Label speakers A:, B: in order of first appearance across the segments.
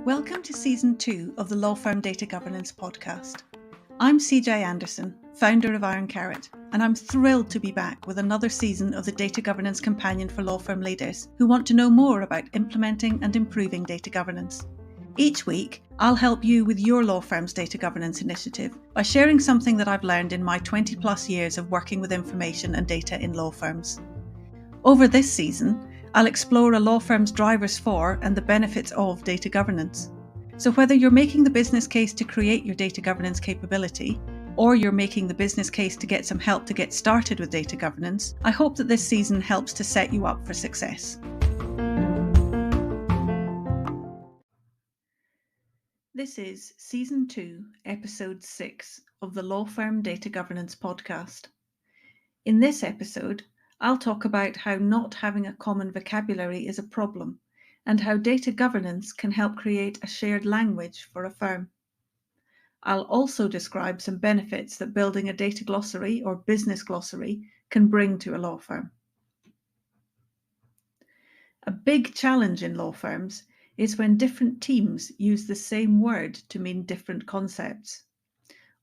A: Welcome to Season 2 of the Law Firm Data Governance Podcast. I'm CJ Anderson, founder of Iron Carrot, and I'm thrilled to be back with another season of the Data Governance Companion for law firm leaders who want to know more about implementing and improving data governance. Each week, I'll help you with your law firm's data governance initiative by sharing something that I've learned in my 20 plus years of working with information and data in law firms. Over this season, I'll explore a law firm's drivers for and the benefits of data governance. So whether you're making the business case to create your data governance capability, or you're making the business case to get some help to get started with data governance, I hope that this season helps to set you up for success. This is Season 2, Episode 6 of the Law Firm Data Governance Podcast. In this episode, I'll talk about how not having a common vocabulary is a problem, and how data governance can help create a shared language for a firm. I'll also describe some benefits that building a data glossary or business glossary can bring to a law firm. A big challenge in law firms is when different teams use the same word to mean different concepts.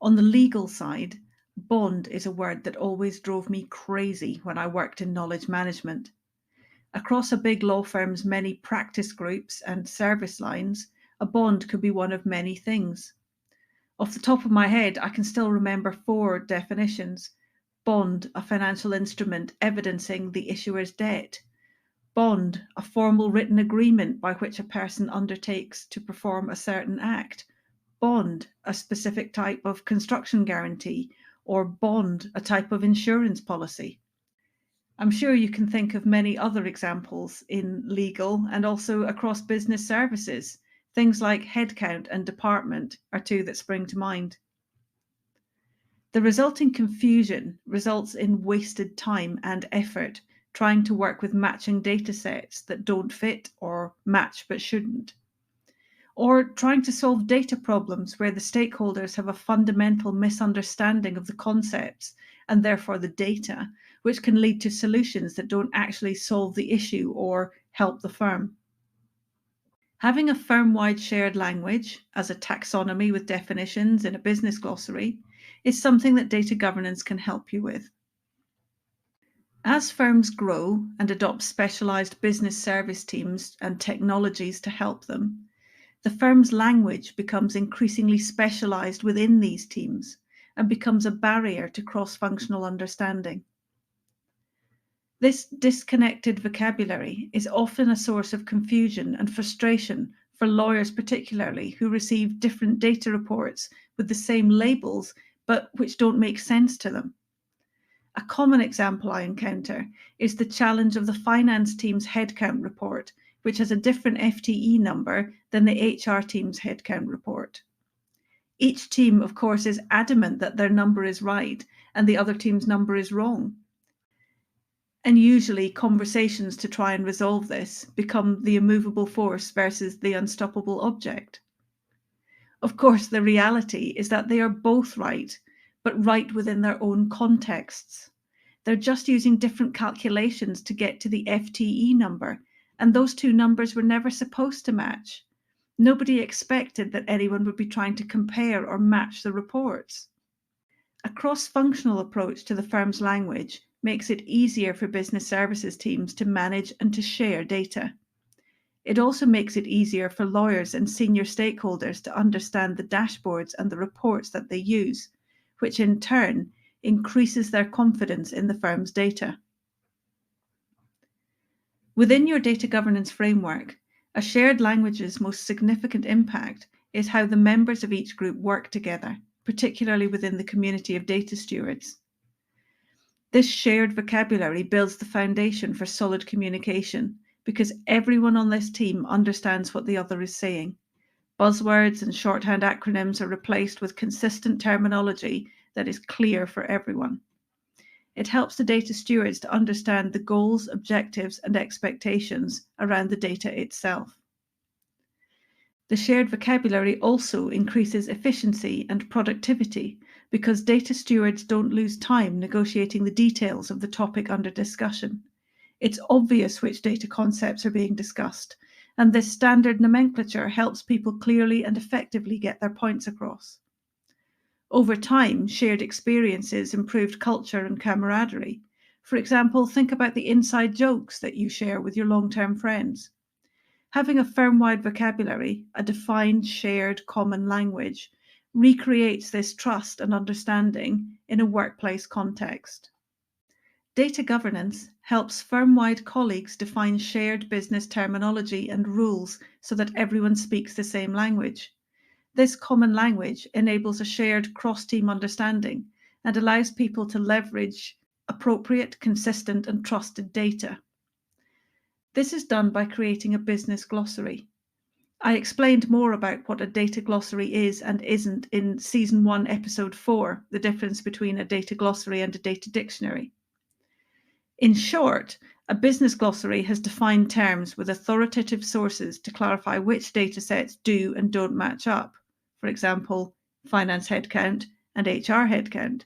A: On the legal side, bond is a word that always drove me crazy when I worked in knowledge management. Across a big law firm's many practice groups and service lines, a bond could be one of many things. Off the top of my head, I can still remember 4 definitions. Bond, a financial instrument evidencing the issuer's debt. Bond, a formal written agreement by which a person undertakes to perform a certain act. Bond, a specific type of construction guarantee, or bond, a type of insurance policy. I'm sure you can think of many other examples in legal and also across business services. Things like headcount and department are 2 that spring to mind. The resulting confusion results in wasted time and effort trying to work with matching data sets that don't fit or match but shouldn't. Or trying to solve data problems where the stakeholders have a fundamental misunderstanding of the concepts and therefore the data, which can lead to solutions that don't actually solve the issue or help the firm. Having a firm-wide shared language, as a taxonomy with definitions in a business glossary, is something that data governance can help you with. As firms grow and adopt specialized business service teams and technologies to help them, the firm's language becomes increasingly specialized within these teams and becomes a barrier to cross-functional understanding. This disconnected vocabulary is often a source of confusion and frustration for lawyers particularly who receive different data reports with the same labels but which don't make sense to them. A common example I encounter is the challenge of the finance team's headcount report, which has a different FTE number than the HR team's headcount report. Each team, of course, is adamant that their number is right and the other team's number is wrong. And usually conversations to try and resolve this become the immovable force versus the unstoppable object. Of course, the reality is that they are both right, but right within their own contexts. They're just using different calculations to get to the FTE number, and those 2 numbers were never supposed to match. Nobody expected that anyone would be trying to compare or match the reports. A cross-functional approach to the firm's language makes it easier for business services teams to manage and to share data. It also makes it easier for lawyers and senior stakeholders to understand the dashboards and the reports that they use, which in turn increases their confidence in the firm's data. Within your data governance framework, a shared language's most significant impact is how the members of each group work together, particularly within the community of data stewards. This shared vocabulary builds the foundation for solid communication because everyone on this team understands what the other is saying. Buzzwords and shorthand acronyms are replaced with consistent terminology that is clear for everyone. It helps the data stewards to understand the goals, objectives, and expectations around the data itself. The shared vocabulary also increases efficiency and productivity because data stewards don't lose time negotiating the details of the topic under discussion. It's obvious which data concepts are being discussed, and this standard nomenclature helps people clearly and effectively get their points across. Over time, shared experiences improved culture and camaraderie. For example, think about the inside jokes that you share with your long-term friends. Having a firm-wide vocabulary, a defined, shared, common language, recreates this trust and understanding in a workplace context. Data governance helps firm-wide colleagues define shared business terminology and rules so that everyone speaks the same language. This common language enables a shared cross-team understanding and allows people to leverage appropriate, consistent, and trusted data. This is done by creating a business glossary. I explained more about what a data glossary is and isn't in Season 1, Episode 4, the difference between a data glossary and a data dictionary. In short, a business glossary has defined terms with authoritative sources to clarify which data sets do and don't match up. For example, finance headcount and HR headcount.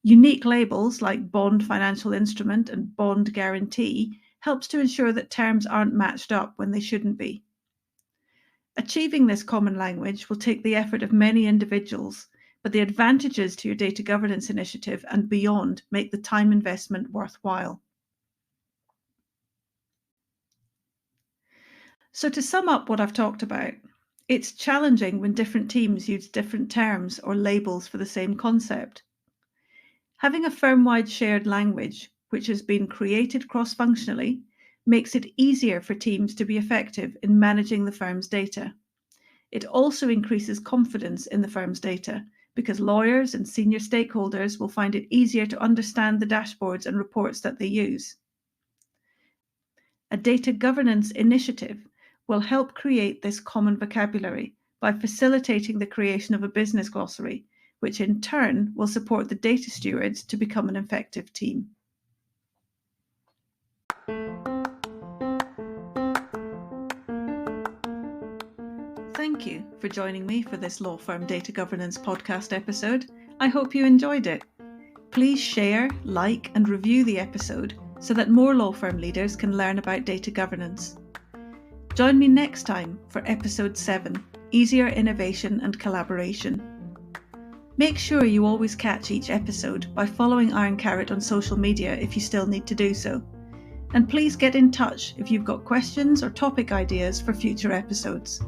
A: Unique labels like bond financial instrument and bond guarantee helps to ensure that terms aren't matched up when they shouldn't be. Achieving this common language will take the effort of many individuals, but the advantages to your data governance initiative and beyond make the time investment worthwhile. So to sum up what I've talked about, it's challenging when different teams use different terms or labels for the same concept. Having a firm-wide shared language, which has been created cross-functionally, makes it easier for teams to be effective in managing the firm's data. It also increases confidence in the firm's data because lawyers and senior stakeholders will find it easier to understand the dashboards and reports that they use. A data governance initiative will help create this common vocabulary by facilitating the creation of a business glossary, which in turn will support the data stewards to become an effective team. Thank you for joining me for this Law Firm Data Governance podcast episode. I hope you enjoyed it. Please share, like, and review the episode so that more law firm leaders can learn about data governance. Join me next time for episode 7, Easier Innovation and Collaboration. Make sure you always catch each episode by following Iron Carrot on social media if you still need to do so. And please get in touch if you've got questions or topic ideas for future episodes.